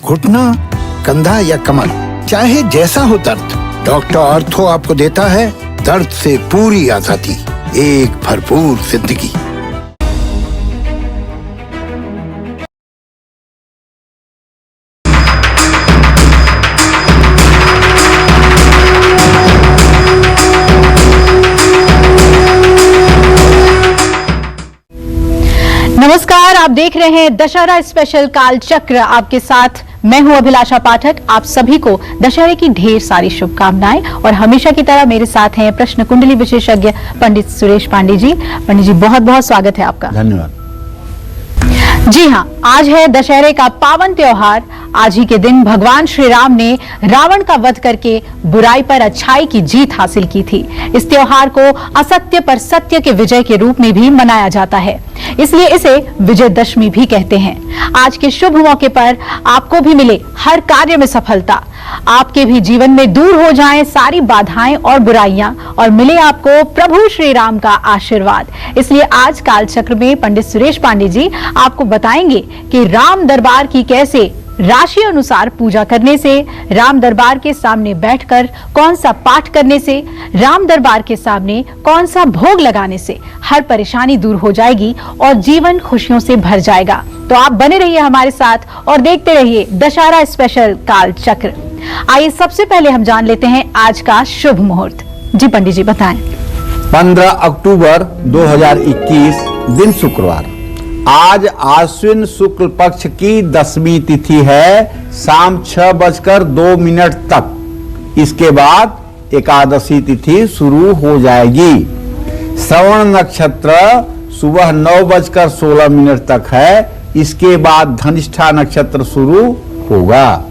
घुटना, कंधा या कमर, चाहे जैसा हो दर्द, डॉक्टर ऑर्थो आपको देता है दर्द से पूरी आजादी, एक भरपूर जिंदगी। नमस्कार, आप देख रहे हैं दशहरा स्पेशल काल चक्र। आपके साथ मैं हूं अभिलाषा पाठक। आप सभी को दशहरे की ढेर सारी शुभकामनाएं। और हमेशा की तरह मेरे साथ हैं प्रश्न कुंडली विशेषज्ञ पंडित सुरेश पांडे जी। पंडित जी, बहुत बहुत स्वागत है आपका। धन्यवाद। जी हाँ, आज है दशहरे का पावन त्योहार। आज ही के दिन भगवान श्री राम ने रावण का वध करके बुराई पर अच्छाई की जीत हासिल की थी। इस त्योहार को असत्य पर सत्य के विजय के रूप में भी मनाया जाता है, इसलिए इसे विजयदशमी भी कहते हैं। आज के शुभ मौके पर आपको भी मिले हर कार्य में सफलता, आपके भी जीवन में दूर हो जाएं सारी बाधाएं और बुराइयां, और मिले आपको प्रभु श्री राम का आशीर्वाद। इसलिए आज काल चक्र में पंडित सुरेश पांडे जी आपको बताएंगे कि राम दरबार की कैसे राशि अनुसार पूजा करने से, राम दरबार के सामने बैठकर कौन सा पाठ करने से, राम दरबार के सामने कौन सा भोग लगाने से हर परेशानी दूर हो जाएगी और जीवन खुशियों से भर जाएगा। तो आप बने रहिए हमारे साथ और देखते रहिए दशहरा स्पेशल काल चक्र। आइए सबसे पहले हम जान लेते हैं आज का शुभ मुहूर्त। जी पंडित जी बताएं। 15 अक्टूबर 2021 दिन शुक्रवार। आज आश्विन शुक्ल पक्ष की 10वीं तिथि है, शाम 6:02 तक। इसके बाद एकादशी तिथि शुरू हो जाएगी। श्रवण नक्षत्र सुबह 9:16 तक है। इसके बाद धनिष्ठा नक्षत्र शुरू होगा।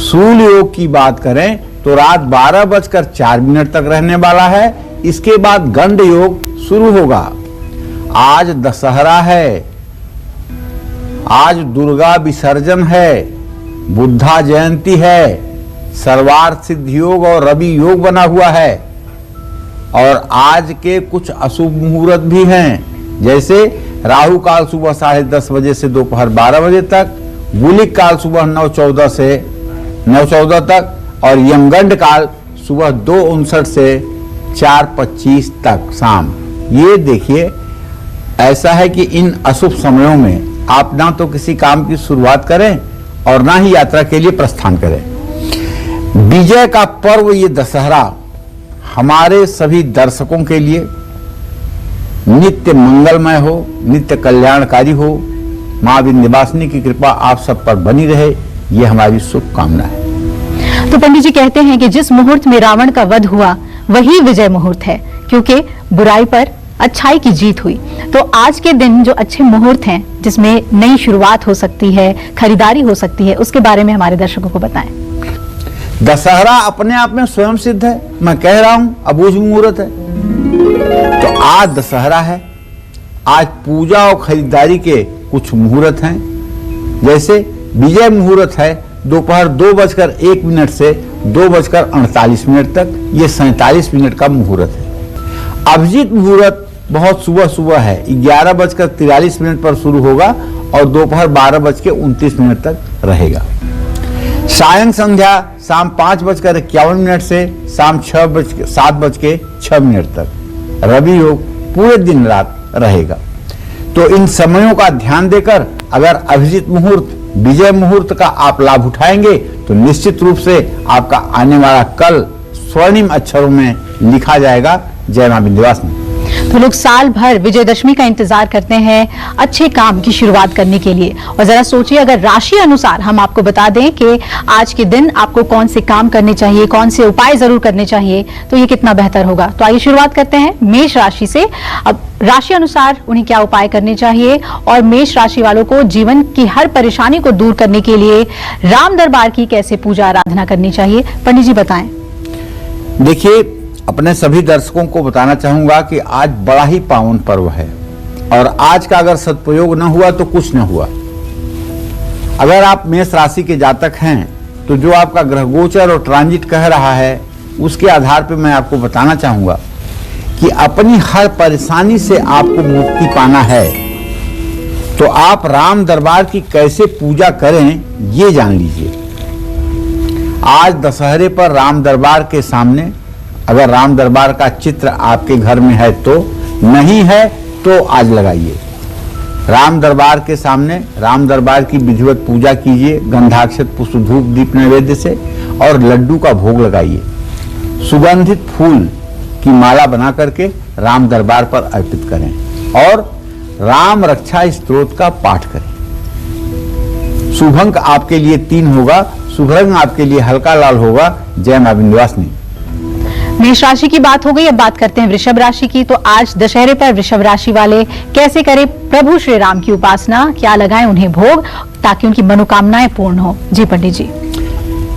सूल योग की बात करें तो रात 12:04 तक रहने वाला है। इसके बाद गंड योग शुरू होगा। आज दशहरा है, आज दुर्गा विसर्जन है, बुद्धा जयंती है, सर्वार्थ सिद्ध योग और रवि योग बना हुआ है। और आज के कुछ अशुभ मुहूर्त भी हैं, जैसे राहु काल सुबह 10:30 बजे से दोपहर 12 बजे तक, गुलिक काल सुबह 9:14 से 9:14 तक, और यमगंड काल सुबह 2:59 से 4:25 तक शाम। ये देखिए, ऐसा है कि इन अशुभ समयों में आप ना तो किसी काम की शुरुआत करें और ना ही यात्रा के लिए प्रस्थान करें। विजय का पर्व ये दशहरा हमारे सभी दर्शकों के लिए नित्य मंगलमय हो, नित्य कल्याणकारी हो। मां विंध्यवासिनी की कृपा आप सब पर बनी रहे, ये हमारी शुभकामना है। तो पंडित जी कहते हैं कि जिस मुहूर्त में रावण का वध हुआ वही विजय मुहूर्त है, क्योंकि बुराई पर अच्छाई की जीत हुई। तो आज के दिन जो अच्छे मुहूर्त हैं, जिसमें नई शुरुआत हो सकती है, खरीदारी हो सकती है, उसके बारे में हमारे दर्शकों को बताएं। दशहरा अपने आप में स्वयं सिद्ध है, मैं कह रहा हूं, अबूझ मुहूर्त है। तो आज दशहरा है। आज पूजा और खरीदारी के कुछ मुहूर्त हैं, जैसे विजय मुहूर्त है दोपहर 2:01 से 2:48 तक। ये 47 मिनट का मुहूर्त है। अभिजीत मुहूर्त बहुत सुबह सुबह है, 11:43 पर शुरू होगा और दोपहर 12:29 तक रहेगा। सायं संध्या शाम 5:51 से शाम 7:06 तक। रवि योग पूरे दिन रात रहेगा। तो इन समयों का ध्यान देकर अगर अभिजीत मुहूर्त, विजय मुहूर्त का आप लाभ उठाएंगे तो निश्चित रूप से आपका आने वाला कल स्वर्णिम अक्षरों में लिखा जाएगा। जय मां विंध्यवासिनी। तो लोग साल भर विजयदशमी का इंतजार करते हैं अच्छे काम की शुरुआत करने के लिए। और जरा सोचिए, अगर राशि अनुसार हम आपको बता दें कि आज के दिन आपको कौन से काम करने चाहिए, कौन से उपाय जरूर करने चाहिए, तो ये कितना बेहतर होगा। तो आइए शुरुआत करते हैं मेष राशि से। अब राशि अनुसार उन्हें क्या उपाय करने चाहिए, और मेष राशि वालों को जीवन की हर परेशानी को दूर करने के लिए राम दरबार की कैसे पूजा आराधना करनी चाहिए, पंडित जी बताएं। देखिए, अपने सभी दर्शकों को बताना चाहूंगा कि आज बड़ा ही पावन पर्व है, और आज का अगर सदुपयोग न हुआ तो कुछ न हुआ। अगर आप मेष राशि के जातक हैं तो जो आपका ग्रह गोचर और ट्रांजिट कह रहा है, उसके आधार पर मैं आपको बताना चाहूंगा कि अपनी हर परेशानी से आपको मुक्ति पाना है तो आप राम दरबार की कैसे पूजा करें ये जान लीजिए। आज दशहरे पर राम दरबार के सामने, अगर राम दरबार का चित्र आपके घर में है तो, नहीं है तो आज लगाइए। राम दरबार के सामने राम दरबार की विधिवत पूजा कीजिए, गंधाक्षत पुष्प धूप दीप नैवेद्य से, और लड्डू का भोग लगाइए। सुगंधित फूल की माला बना करके राम दरबार पर अर्पित करें और राम रक्षा स्तोत्र का पाठ करें। शुभ अंक आपके लिए 3 होगा, शुभ रंग आपके लिए हल्का लाल होगा। जय मां विंध्यवासिनी। मेष राशि की बात हो गई, अब बात करते हैं वृषभ राशि की। तो आज दशहरे पर वृषभ राशि वाले कैसे करें प्रभु श्री राम की उपासना, क्या लगाएं उन्हें भोग ताकि उनकी मनोकामनाएं पूर्ण हो? जी पंडित जी।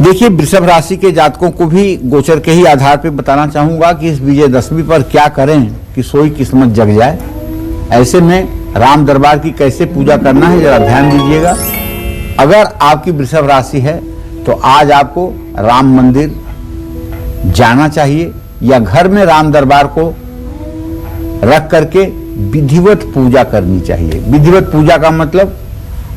देखिए, वृषभ राशि के जातकों को भी गोचर के ही आधार पर बताना चाहूंगा कि इस विजयदशमी पर क्या करें कि सोई किस्मत जग जाए। ऐसे में राम दरबार की कैसे पूजा करना है जरा ध्यान दीजिएगा। अगर आपकी वृषभ राशि है तो आज आपको राम मंदिर जाना चाहिए या घर में राम दरबार को रख करके विधिवत पूजा करनी चाहिए। विधिवत पूजा का मतलब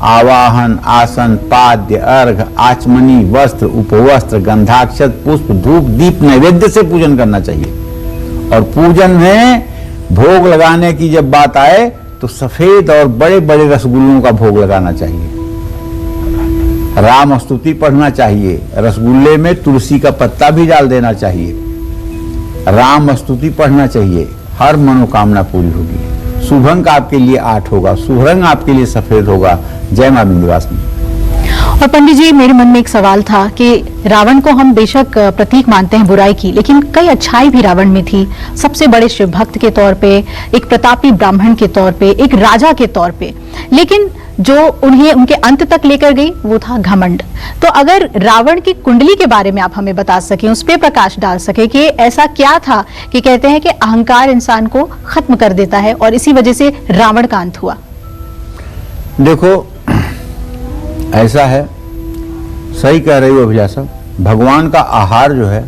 आवाहन, आसन, पाद्य, अर्घ, आचमनी, वस्त्र, उपवस्त्र, गंधाक्षत, पुष्प, धूप, दीप नैवेद्य से पूजन करना चाहिए। और पूजन में भोग लगाने की जब बात आए तो सफेद और बड़े बड़े रसगुल्लों का भोग लगाना चाहिए। राम स्तुति पढ़ना चाहिए, रसगुल्ले में तुलसी का पत्ता भी डाल देना चाहिए। राम स्तुति पढ़ना चाहिए, हर मनोकामना पूरी होगी। शुभ अंक आपके लिए 8 होगा, शुभ रंग आपके लिए सफेद होगा। जय मां विंध्यवासिनी। और पंडित जी, मेरे मन में एक सवाल था कि रावण को हम बेशक प्रतीक मानते हैं बुराई की, लेकिन कई अच्छाई भी रावण में थी। सबसे बड़े शिव भक्त के तौर पे, एक प्रतापी ब्राह्मण के तौर पे, एक राजा के तौर पे, लेकिन जो उन्हें उनके अंत तक लेकर गई वो था घमंड। तो अगर रावण की कुंडली के बारे में आप हमें बता सकें, उस पर प्रकाश डाल सके कि ऐसा क्या था कि कहते हैं कि अहंकार इंसान को खत्म कर देता है और इसी वजह से रावण का अंत हुआ। देखो, ऐसा है, सही कह रही हो अभिलाषा, भगवान का आहार जो है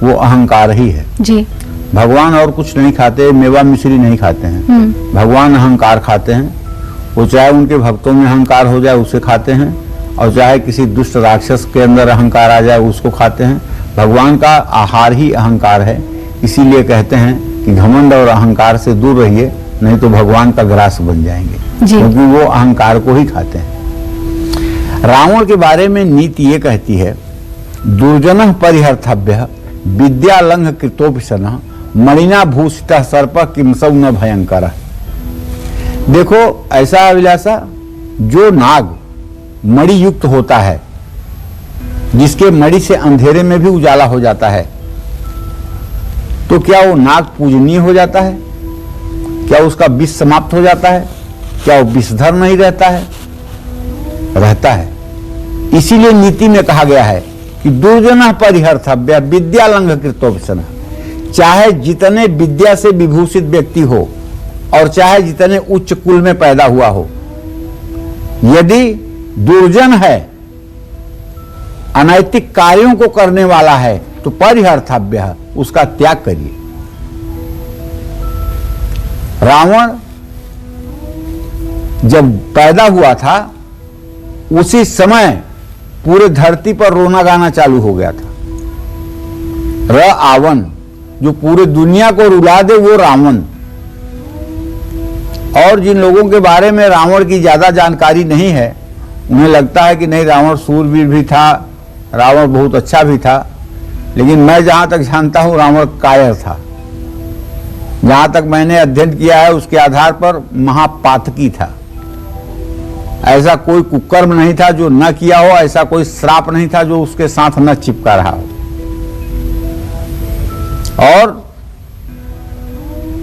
वो अहंकार ही है जी। भगवान और कुछ नहीं खाते, मेवा मिश्री नहीं खाते हैं। भगवान अहंकार खाते हैं। वो चाहे उनके भक्तों में अहंकार हो जाए उसे खाते हैं, और चाहे किसी दुष्ट राक्षस के अंदर अहंकार आ जाए उसको खाते हैं। भगवान का आहार ही अहंकार है। इसीलिए कहते हैं कि घमंड और अहंकार से दूर रहिए, नहीं तो भगवान का ग्रास बन जाएंगे, क्योंकि वो अहंकार को ही खाते हैं। रावण के बारे में नीति ये कहती है, दुर्जन परिहर्थव्य विद्यालंघ कृतोपसन मणिना भूषित सर्प किमसौ न भयंकर। देखो, ऐसा अभिलाषा, जो नाग मणि युक्त होता है, जिसके मणि से अंधेरे में भी उजाला हो जाता है, तो क्या वो नाग पूजनीय हो जाता है? क्या उसका विष समाप्त हो जाता है? क्या वो विषधर नहीं रहता है? रहता है। इसीलिए नीति में कहा गया है कि दुर्जन परिहर्थव्य विद्यालंघ कृतोपसन। चाहे जितने विद्या से विभूषित व्यक्ति हो और चाहे जितने उच्च कुल में पैदा हुआ हो, यदि दुर्जन है, अनैतिक कार्यों को करने वाला है, तो परिहर्थव्य, उसका त्याग करिए। रावण जब पैदा हुआ था उसी समय पूरे धरती पर रोना गाना चालू हो गया था। रावण, जो पूरे दुनिया को रुला दे वो रावण। और जिन लोगों के बारे में रावण की ज्यादा जानकारी नहीं है, उन्हें लगता है कि नहीं, रावण सूरवीर भी था, रावण बहुत अच्छा भी था, लेकिन मैं जहां तक जानता हूं रावण कायर था। जहां तक मैंने अध्ययन किया है उसके आधार पर महापातकी था। ऐसा कोई कुकर्म नहीं था जो न किया हो, ऐसा कोई श्राप नहीं था जो उसके साथ न चिपका रहा हो। और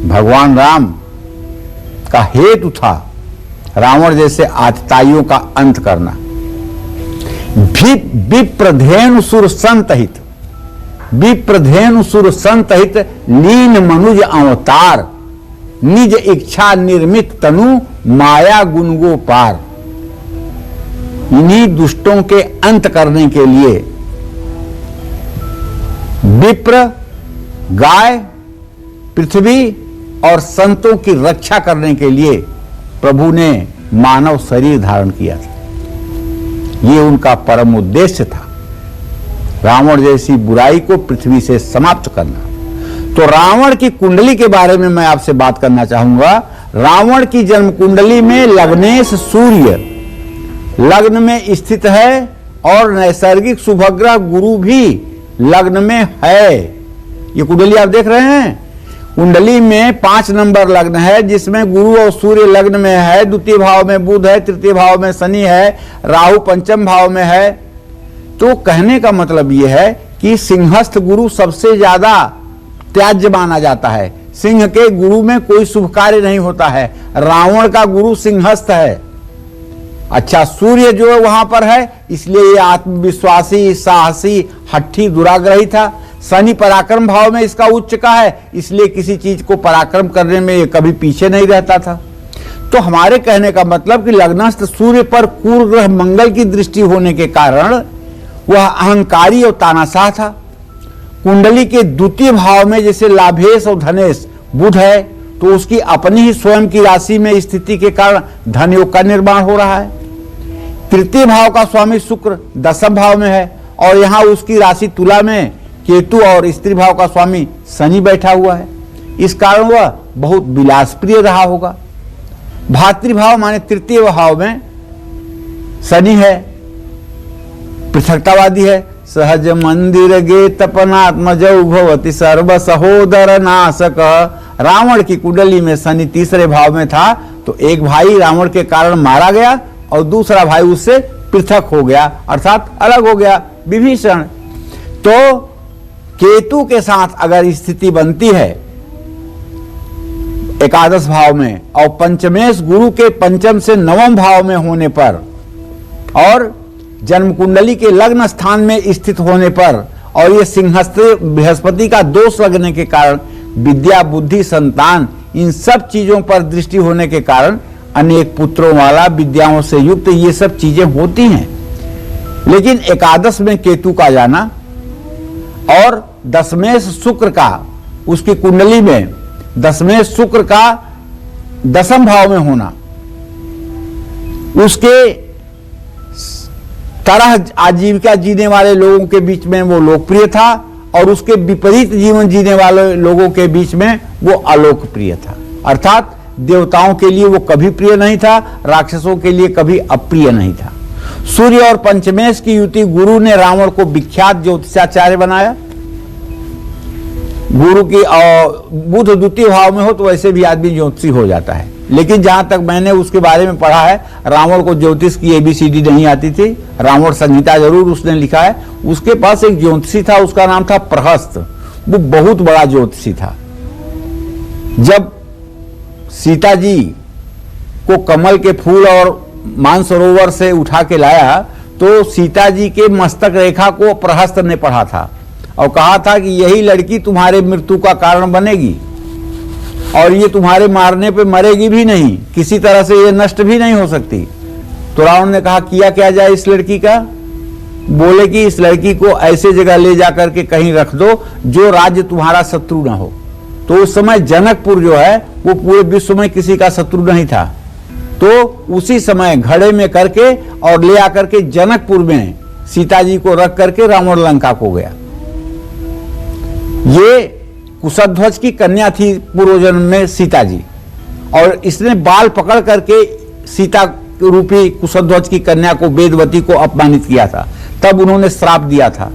भगवान राम का हेतु था रावण जैसे आतताइयों का अंत करना। विप्रधेनु सुर संतहित, विप्रधेनु सुर संतहित लीन मनुज अवतार, निज इच्छा निर्मित तनु माया गुणगो पार। इन्हीं दुष्टों के अंत करने के लिए विप्र, गाय, पृथ्वी और संतों की रक्षा करने के लिए प्रभु ने मानव शरीर धारण किया था। ये उनका परम उद्देश्य था, रावण जैसी बुराई को पृथ्वी से समाप्त करना। तो रावण की कुंडली के बारे में मैं आपसे बात करना चाहूंगा। रावण की जन्म कुंडली में लग्नेश सूर्य लग्न में स्थित है और नैसर्गिक शुभग्रह गुरु भी लग्न में है। ये कुंडली आप देख रहे हैं, कुंडली में 5 नंबर लग्न है, जिसमें गुरु और सूर्य लग्न में है, द्वितीय भाव में बुध है, तृतीय भाव में शनि है, राहु पंचम भाव में है। तो कहने का मतलब यह है कि सिंहस्थ गुरु सबसे ज्यादा त्याज्य माना जाता है। सिंह के गुरु में कोई शुभ कार्य नहीं होता है। रावण का गुरु सिंहस्थ है। अच्छा, सूर्य जो है वहां पर है, इसलिए ये आत्मविश्वासी, साहसी, हट्ठी, दुराग्रही था। शनि पराक्रम भाव में इसका उच्च का है, इसलिए किसी चीज को पराक्रम करने में ये कभी पीछे नहीं रहता था। तो हमारे कहने का मतलब कि लग्नस्थ सूर्य पर क्रूर ग्रह मंगल की दृष्टि होने के कारण वह अहंकारी और तानाशाह था। कुंडली के द्वितीय भाव में जैसे लाभेश और धनेश बुध है, तो उसकी अपनी ही स्वयं की राशि में स्थिति के कारण धन योग का निर्माण हो रहा है। तृतीय भाव का स्वामी शुक्र 10वें भाव में है और यहां उसकी राशि तुला में केतु और स्त्री भाव का स्वामी शनि बैठा हुआ है। इस कारण वह बहुत विलासप्रिय रहा होगा। भातृभाव माने तृतीय भाव में शनि है, पृथकतावादी है। सहज मंदिर गे तपनात्मजौ भवति सर्व सहोदर नाशक। रावण की कुंडली में शनि तीसरे भाव में था, तो एक भाई रावण के कारण मारा गया और दूसरा भाई उससे पृथक हो गया, अर्थात अलग हो गया, विभीषण। तो केतु के साथ अगर स्थिति बनती है एकादश भाव में और पंचमेश गुरु के पंचम से 9वें भाव में होने पर और जन्म कुंडली के लग्न स्थान में स्थित होने पर और ये सिंहस्थ बृहस्पति का दोष लगने के कारण विद्या, बुद्धि, संतान, इन सब चीजों पर दृष्टि होने के कारण अनेक पुत्रों वाला, विद्याओं से युक्त, ये सब चीजें होती हैं। लेकिन एकादश में केतु का जाना और दशमेश शुक्र का, उसकी कुंडली में दशमेश शुक्र का 10वें भाव में होना, उसके तरह आजीविका जीने वाले लोगों के बीच में वो लोकप्रिय था और उसके विपरीत जीवन जीने वाले लोगों के बीच में वो अलोकप्रिय था। अर्थात देवताओं के लिए वो कभी प्रिय नहीं था, राक्षसों के लिए कभी अप्रिय नहीं था। सूर्य और पंचमेश की युति गुरु ने रावण को विख्यात ज्योतिषाचार्य बनाया। गुरु की बुध द्वितीय भाव में हो तो वैसे भी आदमी ज्योतिषी हो जाता है, लेकिन जहां तक मैंने उसके बारे में पढ़ा है, रावण को ज्योतिष की ABCD नहीं आती थी। रावण संहिता जरूर उसने लिखा है। उसके पास एक ज्योतिषी था, उसका नाम था प्रहस्त। वो बहुत बड़ा ज्योतिषी था। जब सीता जी को कमल के फूल और मानसरोवर से उठा के लाया तो सीता जी के मस्तक रेखा को प्रहस्त ने पढ़ा था और कहा था कि यही लड़की तुम्हारे मृत्यु का कारण बनेगी और ये तुम्हारे मारने पे मरेगी भी नहीं, किसी तरह से ये नष्ट भी नहीं हो सकती। तो रावण ने कहा किया क्या जाए इस लड़की का? बोले कि इस लड़की को ऐसे जगह ले जाकर के कहीं रख दो जो राज्य तुम्हारा शत्रु ना हो। तो उस समय जनकपुर जो है वो पूरे विश्व में किसी का शत्रु नहीं था। तो उसी समय घड़े में करके और ले आकर के जनकपुर में सीता जी को रख करके रावण लंका को गया। ये कुशध्वज की कन्या थी पूर्व जन्म में सीता जी, और इसने बाल पकड़ करके सीता रूपी कुशध्वज की कन्या को, वेदवती को अपमानित किया था। तब उन्होंने श्राप दिया था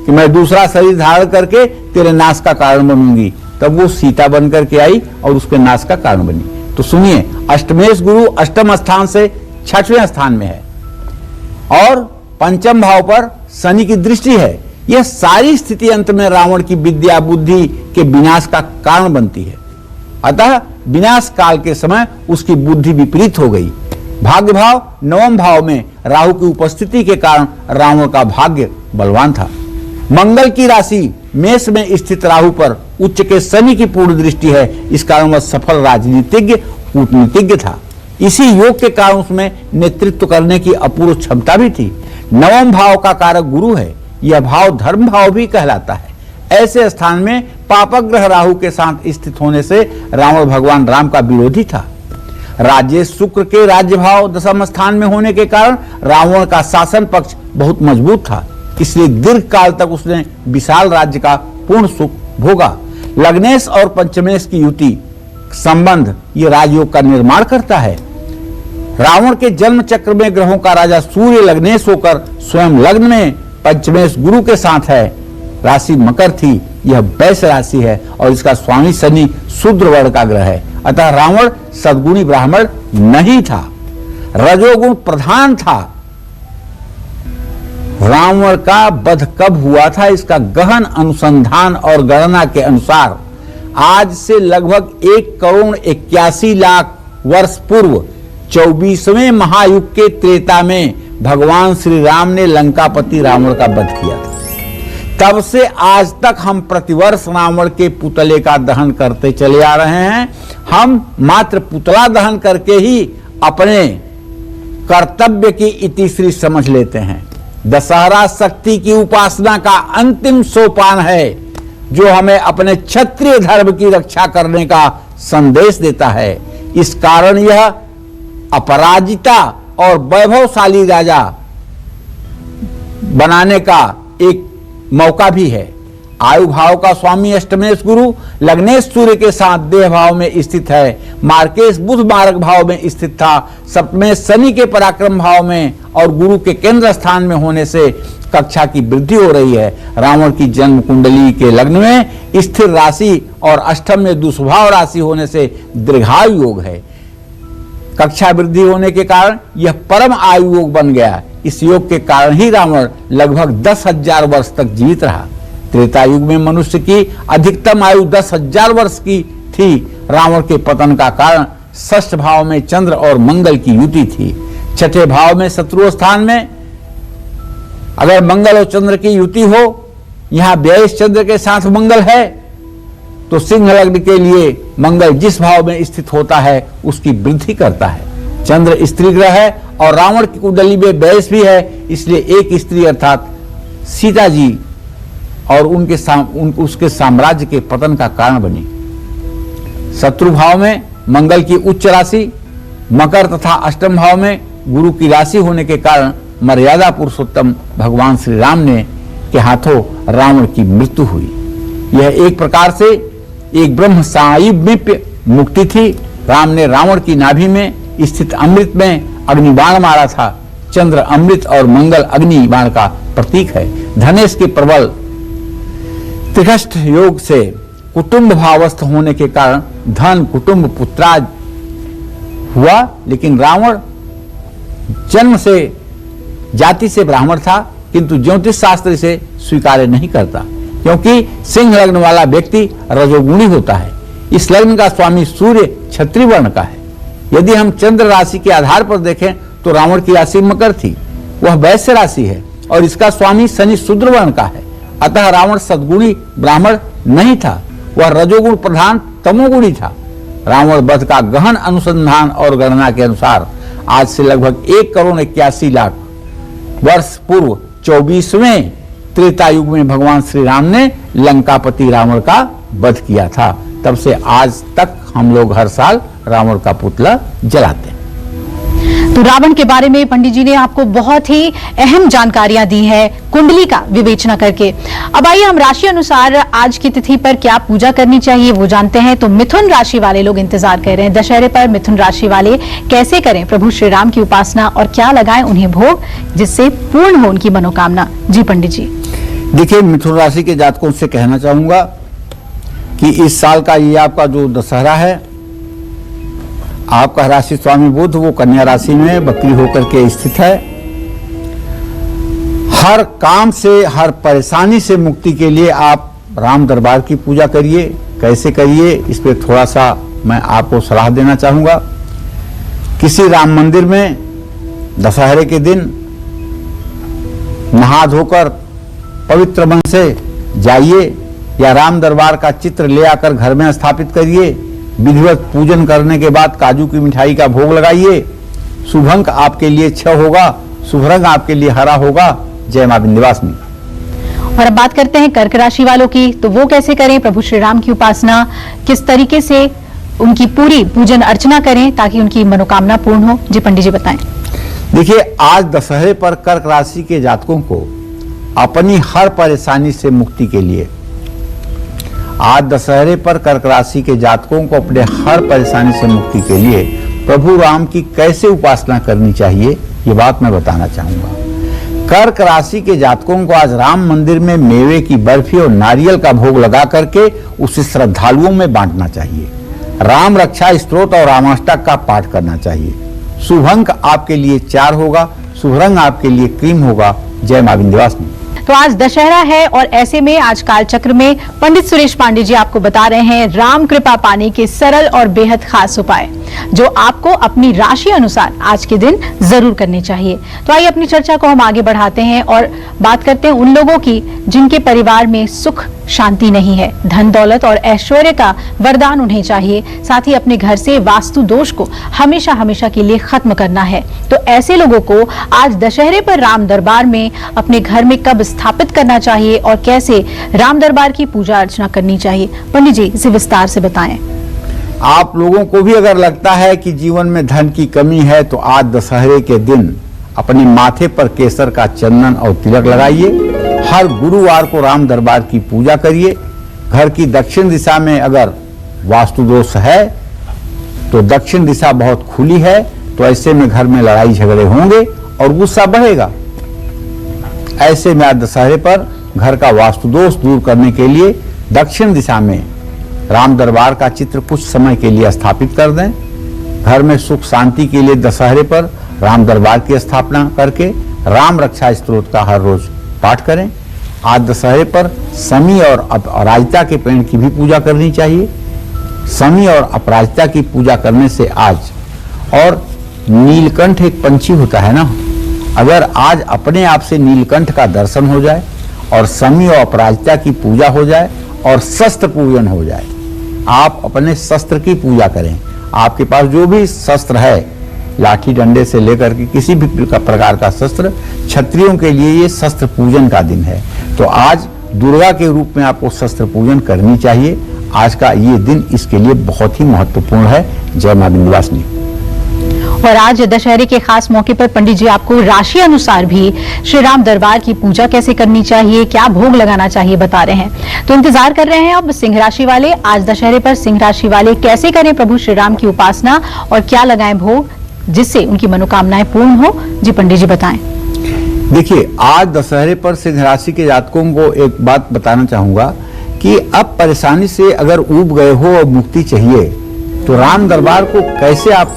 कि मैं दूसरा शरीर धारण करके तेरे नाश का कारण बनूंगी। तब वो सीता बन करके आई और उसके नाश का कारण बनी। तो सुनिए, अष्टमेश गुरु अष्टम स्थान से 6वें स्थान में है और पंचम भाव पर शनि की दृष्टि है। यह सारी स्थिति अंत में रावण की विद्या, बुद्धि के विनाश का कारण बनती है। अतः विनाश काल के समय उसकी बुद्धि विपरीत हो गई। भाग्य भाव 9वें भाव में राहु की उपस्थिति के कारण रावण का भाग्य बलवान था। मंगल की राशि मेष में स्थित राहु पर उच्च के शनि की पूर्ण दृष्टि है। इस कारण वह सफल राजनीतिज्ञ, कूटनीतिज्ञ था। इसी योग के कारण उसमें नेतृत्व करने की अपूर्व क्षमता भी थी। 9वें भाव का कारक गुरु है। यह भाव धर्म भाव भी कहलाता है। ऐसे स्थान में पापग्रह राहु के साथ स्थित होने से रावण भगवान राम का विरोधी था। राजेश शुक्र के राज्य भाव दशम स्थान में होने के कारण रावण का शासन पक्ष बहुत मजबूत था, इसलिए दीर्घ काल तक उसने विशाल राज्य का पूर्ण सुख भोगा। लग्नेश और पंचमेश की युति संबंध ये राजयोग का निर्माण करता है। रावण के जन्म चक्र में ग्रहों का राजा सूर्य लग्नेश होकर स्वयं लग्न में पंचमेश गुरु के साथ है। राशि मकर थी, यह वैश्य राशि है और इसका स्वामी शनि शूद्र वर्ण का ग्रह है। अतः रावण सद्गुणी ब्राह्मण नहीं था, रजोगुण प्रधान था। रावण का वध कब हुआ था, इसका गहन अनुसंधान और गणना के अनुसार आज से लगभग 1,81,00,000 वर्ष पूर्व 24वें महायुग के त्रेता में भगवान श्री राम ने लंकापति रावण का वध किया था। तब से आज तक हम प्रतिवर्ष रावण के पुतले का दहन करते चले आ रहे हैं। हम मात्र पुतला दहन करके ही अपने कर्तव्य की इतिश्री समझ लेते हैं। दशहरा शक्ति की उपासना का अंतिम सोपान है, जो हमें अपने क्षत्रिय धर्म की रक्षा करने का संदेश देता है। इस कारण यह अपराजिता और वैभवशाली राजा बनाने का एक मौका भी है। आयु भाव का स्वामी अष्टमेश गुरु लग्नेश सूर्य के साथ देह भाव में स्थित है। मार्केश बुध मार्ग भाव में स्थित था। सप्तमेश शनि के पराक्रम भाव में और गुरु के केंद्र स्थान में होने से कक्षा की वृद्धि हो रही है। रावण की जन्म कुंडली के लग्न में स्थिर राशि और अष्टम में दुस्वभाव राशि होने से दीर्घायु योग है। कक्षा वृद्धि होने के कारण यह परम आयु योग बन गया। इस योग के कारण ही रावण लगभग 10,000 वर्ष तक जीवित रहा। त्रेता युग में मनुष्य की अधिकतम आयु 10,000 वर्ष की थी। रावण के पतन का कारण षष्ठ भाव में चंद्र और मंगल की युति थी। छठे भाव में शत्रु स्थान में अगर मंगल और चंद्र की युति हो, यहां व्यय चंद्र के साथ मंगल है, तो सिंह लग्न के लिए मंगल जिस भाव में स्थित होता है उसकी वृद्धि करता है। चंद्र स्त्री ग्रह है और रावण की कुंडली में व्यय भी है, इसलिए एक स्त्री अर्थात सीता जी और उसके साम्राज्य के पतन का कारण बनी। शत्रु भाव में मंगल की उच्च राशि, मकर तथा अष्टम भाव में गुरु की राशि होने के कारण मर्यादा पुरुषोत्तम भगवान श्री राम ने के हाथों रावण की मृत्यु हुई। यह एक प्रकार से एक ब्रह्म सायुज्य मुक्ति थी। राम ने रावण की नाभि में स्थित अमृत में अग्निबाण मारा था। चंद्र अमृत और मंगल अग्नि बाण का प्रतीक है। धनेश के प्रबल त्रिकष्ठ योग से कुटुंब भावस्थ होने के कारण धन कुटुंब पुत्राज हुआ, लेकिन रावण जन्म से जाति से ब्राह्मण था, किंतु ज्योतिष शास्त्र इसे स्वीकार नहीं करता, क्योंकि सिंह लग्न वाला व्यक्ति रजोगुणी होता है। इस लग्न का स्वामी सूर्य क्षत्रिय वर्ण का है। यदि हम चंद्र राशि के आधार पर देखें तो रावण की राशि मकर थी, वह वैश्य राशि है और इसका स्वामी शनि शूद्र वर्ण का है। अतः रावण सद्गुणी ब्राह्मण नहीं था, वह रजोगुण प्रधान तमोगुणी था। रावण वध का गहन अनुसंधान और गणना के अनुसार आज से लगभग 1,81,00,000 वर्ष पूर्व 24वें त्रेता युग में भगवान श्री राम ने लंकापति रावण का वध किया था। तब से आज तक हम लोग हर साल रावण का पुतला जलाते हैं। तो रावण के बारे में पंडित जी ने आपको बहुत ही अहम जानकारियां दी है कुंडली का विवेचना करके। अब आइए हम राशि अनुसार आज की तिथि पर क्या पूजा करनी चाहिए वो जानते हैं। तो मिथुन राशि वाले लोग इंतजार कर रहे हैं, दशहरे पर मिथुन राशि वाले कैसे करें प्रभु श्री राम की उपासना और क्या लगाएं उन्हें भोग जिससे पूर्ण हो उनकी मनोकामना। जी पंडित जी। देखिए, मिथुन राशि के जातकों से कहना चाहूंगा कि इस साल का ये आपका जो दशहरा है, आपका राशि स्वामी बुध वो कन्या राशि में बकरी होकर के स्थित है। हर काम से, हर परेशानी से मुक्ति के लिए आप राम दरबार की पूजा करिए। कैसे करिए, इस पर थोड़ा सा मैं आपको सलाह देना चाहूंगा। किसी राम मंदिर में दशहरे के दिन नहा धोकर पवित्र मन से जाइए या राम दरबार का चित्र ले आकर घर में स्थापित करिए। विधिवत पूजन करने के बाद काजू की मिठाई का भोग लगाइए। शुभ अंक आपके लिए 6 होगा, शुभ रंग आपके लिए हरा होगा। जय मां विंध्यवासिनी। और अब बात करते हैं कर्क राशि वालों की, तो वो कैसे करें प्रभु श्री राम की उपासना, किस तरीके से उनकी पूरी पूजन अर्चना करें ताकि उनकी मनोकामना पूर्ण हो? जी पंडित जी बताएं। देखिए, आज दशहरे पर कर्क राशि के जातकों को अपनी हर परेशानी से मुक्ति के लिए, आज दशहरे पर कर्क राशि के जातकों को अपने हर परेशानी से मुक्ति के लिए प्रभु राम की कैसे उपासना करनी चाहिए, ये बात मैं बताना चाहूंगा। कर्क राशि के जातकों को आज राम मंदिर में मेवे की बर्फी और नारियल का भोग लगा करके उसे श्रद्धालुओं में बांटना चाहिए। राम रक्षा स्तोत्र और रामाष्टक का पाठ करना चाहिए। शुभ अंक आपके लिए 4 होगा, शुभ रंग आपके लिए क्रीम होगा। जय मां विंध्यवासिनी। तो आज दशहरा है और ऐसे में आज कालचक्र में पंडित सुरेश पांडे जी आपको बता रहे हैं राम कृपा पाने के सरल और बेहद खास उपाय जो आपको अपनी राशि अनुसार आज के दिन जरूर करने चाहिए। तो आइए अपनी चर्चा को हम आगे बढ़ाते हैं और बात करते हैं उन लोगों की जिनके परिवार में सुख शांति नहीं है, धन दौलत और ऐश्वर्य का वरदान उन्हें चाहिए, साथ ही अपने घर से वास्तु दोष को हमेशा हमेशा के लिए खत्म करना है। तो ऐसे लोगों को आज दशहरे पर राम दरबार में अपने घर में कब स्थापित करना चाहिए और कैसे राम दरबार की पूजा अर्चना करनी चाहिए? पंडित जी इसे विस्तार से बताएं। आप लोगों को भी अगर लगता है कि जीवन में धन की कमी है तो आज दशहरे के दिन अपने माथे पर केसर का चंदन और तिलक लगाइए। हर गुरुवार को राम दरबार की पूजा करिए। घर की दक्षिण दिशा में अगर वास्तु दोष है तो दक्षिण दिशा बहुत खुली है, तो ऐसे में घर में लड़ाई झगड़े होंगे और गुस्सा बढ़ेगा। ऐसे में आज दशहरे पर घर का वास्तु दोष दूर करने के लिए दक्षिण दिशा में राम दरबार का चित्र कुछ समय के लिए स्थापित कर दें। घर में सुख शांति के लिए दशहरे पर राम दरबार की स्थापना करके राम रक्षा स्तोत्र का हर रोज पाठ करें। आज दशहरे पर शमी और अपराजिता के पेड़ की भी पूजा करनी चाहिए। शमी और अपराजिता की पूजा करने से आज, और नीलकंठ एक पंछी होता है ना, अगर आज अपने आप से नीलकंठ का दर्शन हो जाए और शमी और अपराजिता की पूजा हो जाए और शस्त्र पूजन हो जाए, आप अपने शस्त्र की पूजा करें। आपके पास जो भी शस्त्र है, लाठी डंडे से लेकर के किसी भी प्रकार का शस्त्र, क्षत्रियों के लिए ये शस्त्र पूजन का दिन है। तो आज दुर्गा के रूप में आपको शस्त्र पूजन करनी चाहिए। आज का ये दिन इसके लिए बहुत ही महत्वपूर्ण है। जय मां विंध्यवासिनी। और आज दशहरे के खास मौके पर पंडित जी आपको राशि अनुसार भी श्री राम दरबार की पूजा कैसे करनी चाहिए, क्या भोग लगाना चाहिए बता रहे हैं। तो इंतजार कर रहे हैं अब सिंह राशि वाले। आज दशहरे पर सिंह राशि वाले कैसे करें प्रभु श्री राम की उपासना और क्या लगाएं भोग जिससे उनकी मनोकामनाएं पूर्ण हो? जी पंडित जी बताएं। देखिए, आज दशहरे पर सिंह राशि के जातकों को एक बात बताना चाहूंगा कि अब परेशानी से अगर ऊब गए हो और मुक्ति चाहिए तो राम दरबार को कैसे आप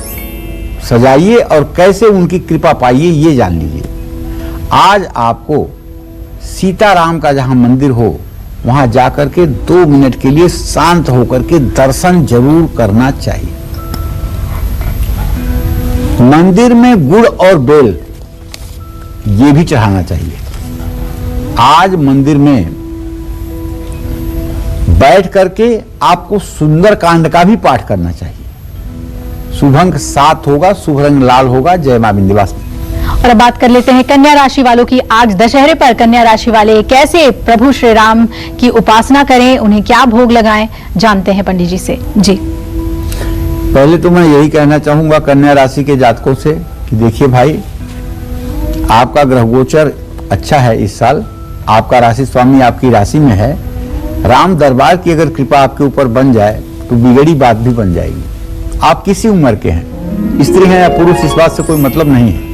सजाइए और कैसे उनकी कृपा पाइए ये जान लीजिए। आज आपको सीताराम का जहां मंदिर हो वहां जाकर के 2 मिनट के लिए शांत होकर के दर्शन जरूर करना चाहिए। मंदिर में गुड़ और बेल ये भी चढ़ाना चाहिए। आज मंदिर में बैठ करके आपको सुंदर कांड का भी पाठ करना चाहिए। शुभ अंक 7 होगा, शुभ रंग लाल होगा। जय मां विंध्यवासिनी। और अब बात कर लेते हैं कन्या राशि वालों की। आज दशहरे पर कन्या राशि वाले कैसे प्रभु श्री राम की उपासना करें, उन्हें क्या भोग लगाएं, जानते हैं पंडित जी से। जी पहले तो मैं यही कहना चाहूंगा कन्या राशि के जातकों से कि देखिए भाई, आपका ग्रह गोचर अच्छा है इस साल, आपका राशि स्वामी आपकी राशि में है। राम दरबार की अगर कृपा आपके ऊपर बन जाए तो बिगड़ी बात भी बन जाएगी। आप किसी उम्र के हैं, स्त्री हैं या पुरुष, इस बात से कोई मतलब नहीं है।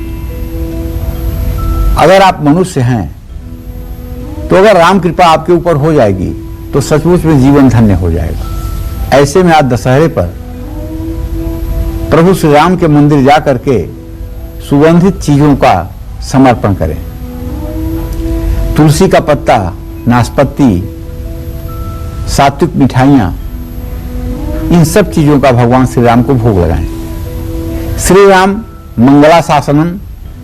अगर आप मनुष्य हैं तो अगर राम कृपा आपके ऊपर हो जाएगी तो सचमुच में जीवन धन्य हो जाएगा। ऐसे में आज दशहरे पर प्रभु श्री राम के मंदिर जा करके सुगंधित चीजों का समर्पण करें। तुलसी का पत्ता, नाशपत्ती, सात्विक मिठाइयां, इन सब चीजों का भगवान श्री राम को भोग लगाएं। श्री राम मंगला शासनम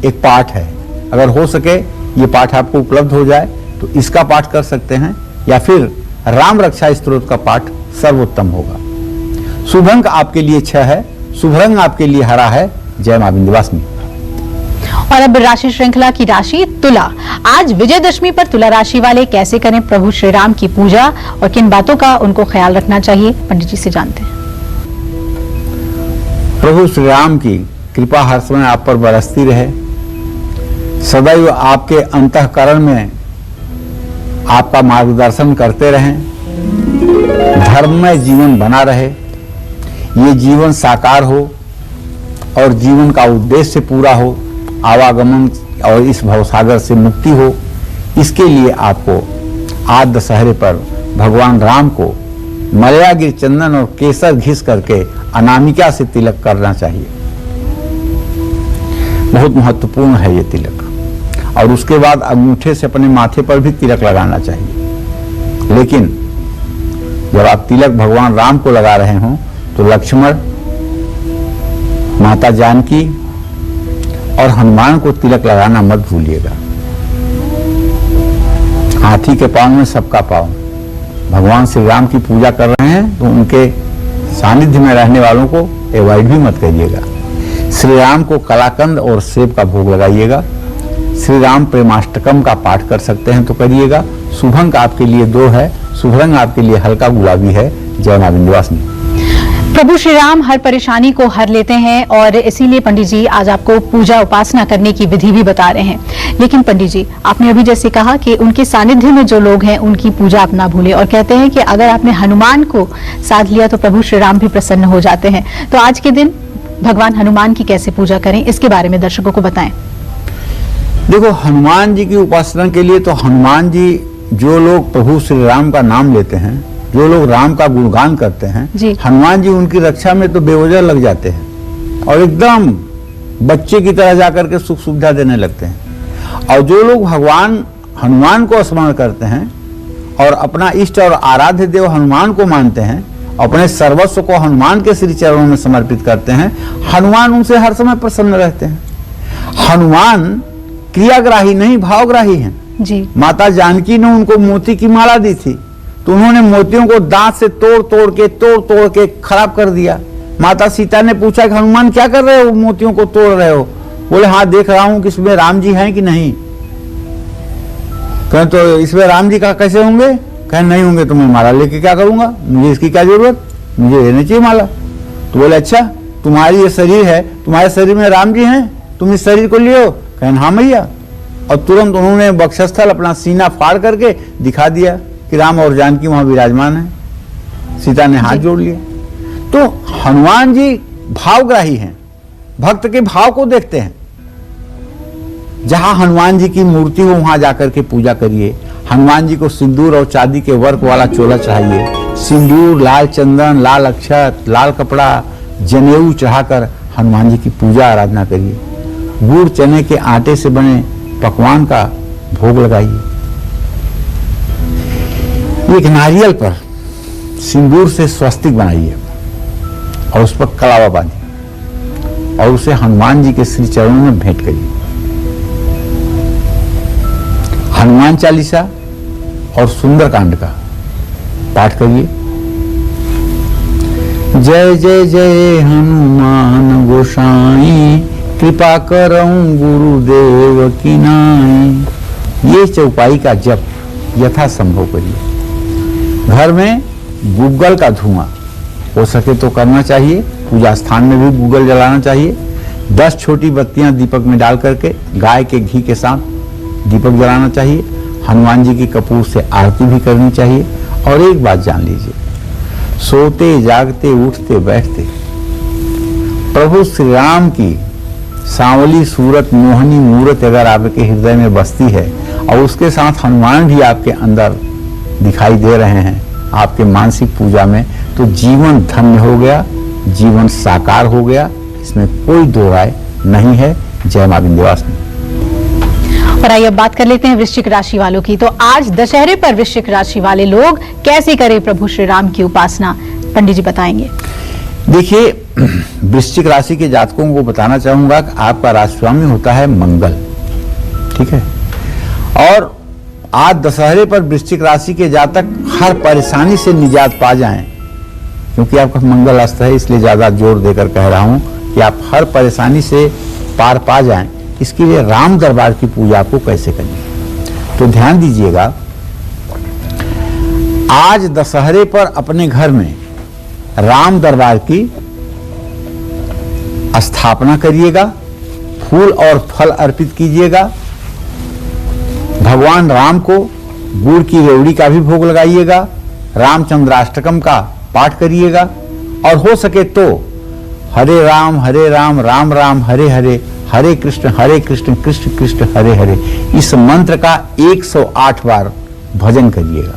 एक पाठ है, अगर हो सके ये पाठ आपको उपलब्ध हो जाए तो इसका पाठ कर सकते हैं, या फिर राम रक्षा स्तोत्र का पाठ सर्वोत्तम होगा। शुभ अंक आपके लिए 6 है, शुभ रंग आपके लिए हरा है। जय मां विंध्यवासिनी। और अब राशि श्रृंखला की राशि तुला। आज विजयदशमी पर तुला राशि वाले कैसे करें प्रभु श्री राम की पूजा और किन बातों का उनको ख्याल रखना चाहिए, पंडित जी से जानते हैं। प्रभु श्री राम की कृपा हर समय आप पर बरसती रहे, सदैव आपके अंतःकरण में आपका मार्गदर्शन करते रहें, धर्ममय जीवन बना रहे, ये जीवन साकार हो और जीवन का उद्देश्य पूरा हो, आवागमन और इस भवसागर से मुक्ति हो। इसके लिए आपको आज दशहरे पर भगवान राम को मलयागिर चंदन और केसर घिस करके अनामिका से तिलक करना चाहिए। बहुत महत्वपूर्ण है ये तिलक। और उसके बाद अंगूठे से अपने माथे पर भी तिलक लगाना चाहिए। लेकिन जब आप तिलक भगवान राम को लगा रहे हों तो लक्ष्मण, माता जानकी और हनुमान को तिलक लगाना मत भूलिएगा। हाथी के पांव में सबका पांव। भगवान श्री राम की पूजा कर रहे हैं तो उनके सानिध्य में रहने वालों को अवॉइड भी मत करिएगा। श्री राम को कलाकंद और सेब का भोग लगाइएगा। श्री राम प्रेमाष्टकम का पाठ कर सकते हैं तो करिएगा। शुभ अंक आपके लिए 2 है, शुभ रंग आपके लिए हल्का गुलाबी है। जय मां विंध्यवासिनी। प्रभु श्री राम हर परेशानी को हर लेते हैं और इसीलिए पंडित जी आज आपको पूजा उपासना करने की विधि भी बता रहे हैं। लेकिन पंडित जी, आपने अभी जैसे कहा कि उनके सानिध्य में जो लोग हैं उनकी पूजा आप ना भूलें, और कहते हैं कि अगर आपने हनुमान को साथ लिया तो प्रभु श्री राम भी प्रसन्न हो जाते हैं। तो आज के दिन भगवान हनुमान की कैसे पूजा करें, इसके बारे में दर्शकों को बताएं। देखो, हनुमान जी की उपासना के लिए तो हनुमान जी, जो लोग प्रभु श्री राम का नाम लेते हैं, जो लोग राम का गुणगान करते हैं, हनुमान जी उनकी रक्षा में तो बेवजह लग जाते हैं और एकदम बच्चे की तरह जाकर के सुख सुविधा देने लगते हैं। और जो लोग भगवान हनुमान को स्मरण करते हैं और अपना इष्ट और आराध्य देव हनुमान को मानते हैं, अपने सर्वस्व को हनुमान के श्री चरणों में समर्पित करते हैं, हनुमान उनसे हर समय प्रसन्न रहते हैं। हनुमान क्रियाग्राही नहीं, भावग्राही हैं। जी। माता जानकी ने उनको मोती की माला दी थी तो उन्होंने मोतियों को दांत से तोड़ तोड़ के खराब कर दिया। माता सीता ने पूछा कि हनुमान क्या कर रहे हो, मोतियों को तोड़ रहे हो? बोले हाँ, देख रहा हूं कि इसमें राम जी हैं कि नहीं। कहें तो इसमें राम जी का कैसे होंगे? कहें नहीं होंगे तो मैं माला लेके क्या करूंगा, मुझे इसकी क्या जरूरत, मुझे लेनी चाहिए माला। तो बोले अच्छा, तुम्हारी ये शरीर है, तुम्हारे शरीर में राम जी हैं, तुम इस शरीर को लियो। कहें हाँ मैया। और तुरंत उन्होंने वक्षस्थल अपना सीना फाड़ करके दिखा दिया कि राम और जानकी वहां विराजमान है। सीता ने हाथ जोड़ लिए। तो हनुमान जी भावग्राही हैं, भक्त के भाव को देखते हैं। जहां हनुमान जी की मूर्ति हो वहां जाकर के पूजा करिए। हनुमान जी को सिंदूर और चांदी के वर्क वाला चोला चाहिए। सिंदूर, लाल चंदन, लाल अक्षत, लाल कपड़ा, जनेऊ चढ़ाकर हनुमान जी की पूजा आराधना करिए। गुड़ चने के आटे से बने पकवान का भोग लगाइए। एक नारियल पर सिंदूर से स्वस्तिक बनाइए और उस पर कलावा बांधिए और उसे हनुमान जी के श्री चरणों में भेंट करिए। हनुमान चालीसा और सुंदरकांड का पाठ करिए। जय जय जय हनुमान गोसाई, कृपा करऊं गुरुदेव की नाई। ये चौपाई का जप यथा संभव करिए। घर में गूगल का धुआं हो सके तो करना चाहिए। पूजा स्थान में भी गूगल जलाना चाहिए। 10 छोटी बत्तियां दीपक में डाल करके गाय के घी के साथ दीपक जलाना चाहिए। हनुमान जी की कपूर से आरती भी करनी चाहिए। और एक बात जान लीजिए, सोते जागते उठते बैठते प्रभु श्री राम की सांवली सूरत, मोहनी मूरत अगर आपके हृदय में बसती है और उसके साथ हनुमान भी आपके अंदर दिखाई दे रहे हैं आपके मानसिक पूजा में, तो जीवन धन्य हो गया, जीवन साकार हो गया। इसमें कोई दो राय नहीं है। जय मां विंध्यवासिनी। और आइए अब बात कर लेते हैं वृश्चिक राशि वालों की। तो आज दशहरे पर वृश्चिक राशि वाले लोग कैसे करें प्रभु श्री राम की उपासना, पंडित जी बताएंगे। देखिए, वृश्चिक राशि के जातकों को बताना चाहूंगा कि आपका राशिस्वामी होता है मंगल, ठीक है। और आज दशहरे पर वृश्चिक राशि के जातक हर परेशानी से निजात पा जाएं, क्योंकि आपका मंगल अस्त है, इसलिए ज्यादा जोर देकर कह रहा हूं कि आप हर परेशानी से पार पा जाएं। इसके लिए राम दरबार की पूजा आपको कैसे करनी है, तो ध्यान दीजिएगा। आज दशहरे पर अपने घर में राम दरबार की स्थापना करिएगा, फूल और फल अर्पित कीजिएगा। भगवान राम को गुड़ की रेवड़ी का भी भोग लगाइएगा। रामचंद्राष्टकम का पाठ करिएगा और हो सके तो हरे राम राम राम हरे हरे, हरे कृष्ण कृष्ण कृष्ण हरे हरे, इस मंत्र का 108 बार भजन करिएगा।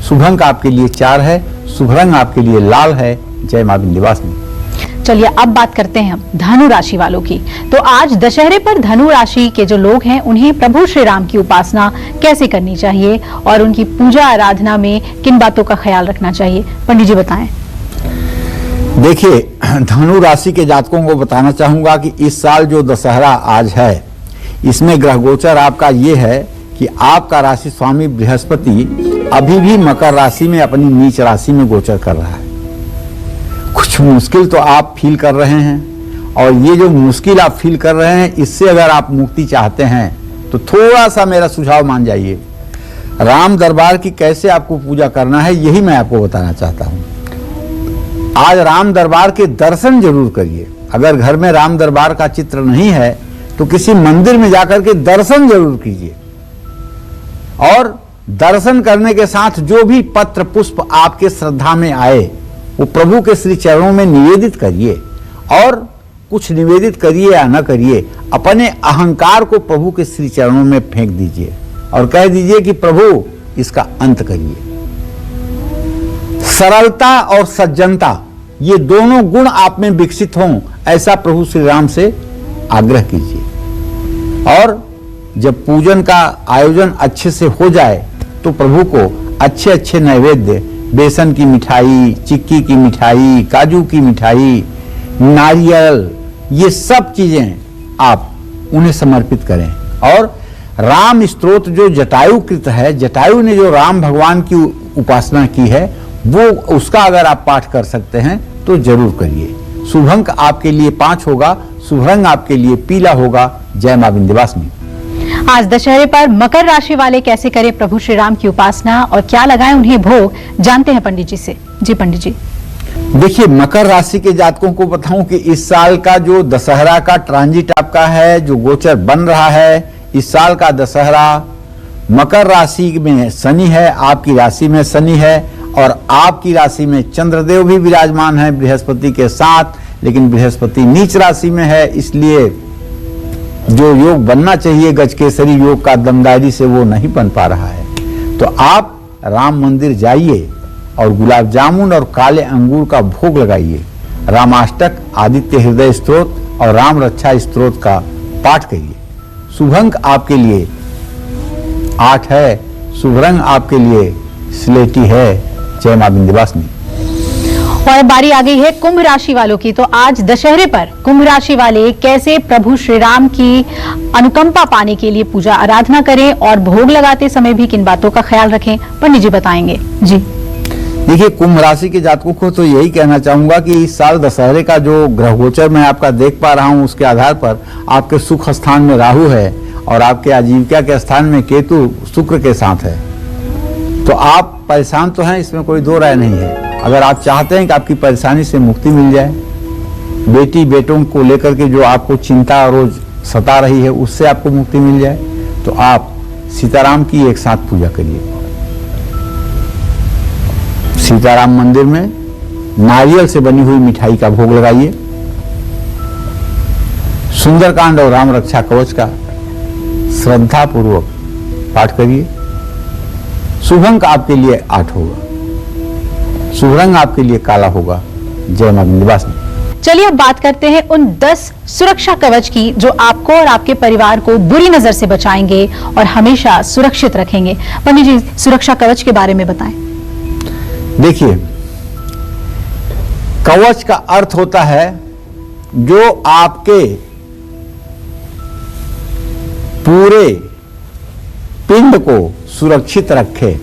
शुभ अंक आपके लिए 4 है, शुभ रंग आपके लिए लाल है। जय मां विंध्यवासिनी। चलिए अब बात करते हैं हम धनु राशि वालों की। तो आज दशहरे पर धनु राशि के जो लोग हैं उन्हें प्रभु श्री राम की उपासना कैसे करनी चाहिए और उनकी पूजा आराधना में किन बातों का ख्याल रखना चाहिए, पंडित जी बताएं। देखिए, धनु राशि के जातकों को बताना चाहूंगा कि इस साल जो दशहरा आज है, इसमें ग्रह गोचर आपका ये है कि आपका राशि स्वामी बृहस्पति अभी भी मकर राशि में अपनी नीच राशि में गोचर कर रहा है। कुछ मुश्किल तो आप फील कर रहे हैं और ये जो मुश्किल आप फील कर रहे हैं, इससे अगर आप मुक्ति चाहते हैं तो थोड़ा सा मेरा सुझाव मान जाइए। राम दरबार की कैसे आपको पूजा करना है यही मैं आपको बताना चाहता हूं। आज राम दरबार के दर्शन जरूर करिए। अगर घर में राम दरबार का चित्र नहीं है तो किसी मंदिर में जाकर के दर्शन जरूर कीजिए और दर्शन करने के साथ जो भी पत्र पुष्प आपके श्रद्धा में आए वो प्रभु के श्री चरणों में निवेदित करिए। और कुछ निवेदित करिए या न करिए, अपने अहंकार को प्रभु के श्री चरणों में फेंक दीजिए और कह दीजिए कि प्रभु इसका अंत करिए। सरलता और सज्जनता ये दोनों गुण आप में विकसित हों, ऐसा प्रभु श्री राम से आग्रह कीजिए। और जब पूजन का आयोजन अच्छे से हो जाए तो प्रभु को अच्छे अच्छे नैवेद्य, बेसन की मिठाई, चिक्की की मिठाई, काजू की मिठाई, नारियल, ये सब चीजें आप उन्हें समर्पित करें। और राम स्तोत्र जो जटायु कृत है, जटायु ने जो राम भगवान की उपासना की है, वो उसका अगर आप पाठ कर सकते हैं तो जरूर करिए। शुभ अंक आपके लिए 5 होगा, शुभ रंग आपके लिए पीला होगा। जय मां विंध्यवासिनी। आज दशहरे पर मकर राशि वाले कैसे करें प्रभु श्री राम की उपासना और क्या लगाएं उन्हें भोग, जानते हैं पंडित जी से। जी पंडित जी। देखिए, मकर राशि के जातकों को बताऊं कि इस साल का जो दशहरा का ट्रांजिट आपका है, जो गोचर बन रहा है, इस साल का दशहरा मकर राशि में शनि है, आपकी राशि में शनि है और आपकी राशि में चंद्रदेव भी विराजमान है बृहस्पति के साथ, लेकिन बृहस्पति नीच राशि में है, इसलिए जो योग बनना चाहिए गजकेसरी योग का दमदारी से वो नहीं बन पा रहा है। तो आप राम मंदिर जाइए और गुलाब जामुन और काले अंगूर का भोग लगाइए। रामाष्टक, आदित्य हृदय स्तोत्र और राम रक्षा स्तोत्र का पाठ करिए। शुभ अंक आपके लिए 8 है, शुभ रंग आपके लिए स्लेटी है। जय मां विंध्यवासिनी। और बारी आ गई है कुंभ राशि वालों की। तो आज दशहरे पर कुंभ राशि वाले कैसे प्रभु श्री राम की अनुकंपा पाने के लिए पूजा आराधना करें और भोग लगाते समय भी किन बातों का ख्याल रखें, पंडित जी बताएंगे। जी देखिए, कुंभ राशि के जातकों को तो यही कहना चाहूंगा कि इस साल दशहरे का जो ग्रह गोचर मैं आपका देख पा रहा हूं, उसके आधार पर आपके सुख स्थान में राहु है और आपके आजीविका के स्थान में केतु शुक्र के साथ है। तो आप परेशान तो हैं, इसमें कोई दो राय नहीं है। अगर आप चाहते हैं कि आपकी परेशानी से मुक्ति मिल जाए, बेटी बेटों को लेकर के जो आपको चिंता रोज सता रही है उससे आपको मुक्ति मिल जाए, तो आप सीताराम की एक साथ पूजा करिए। सीताराम मंदिर में नारियल से बनी हुई मिठाई का भोग लगाइए। सुंदरकांड और राम रक्षा कवच का श्रद्धा पूर्वक पाठ करिए। शुभ अंक आपके लिए 8 होगा, शुभ रंग आपके लिए काला होगा। जय मां विंध्यवासिनी। चलिए अब बात करते हैं उन 10 सुरक्षा कवच की जो आपको और आपके परिवार को बुरी नजर से बचाएंगे और हमेशा सुरक्षित रखेंगे। पंडित जी, सुरक्षा कवच के बारे में बताएं। देखिए, कवच का अर्थ होता है जो आपके पूरे पिंड को सुरक्षित रखे।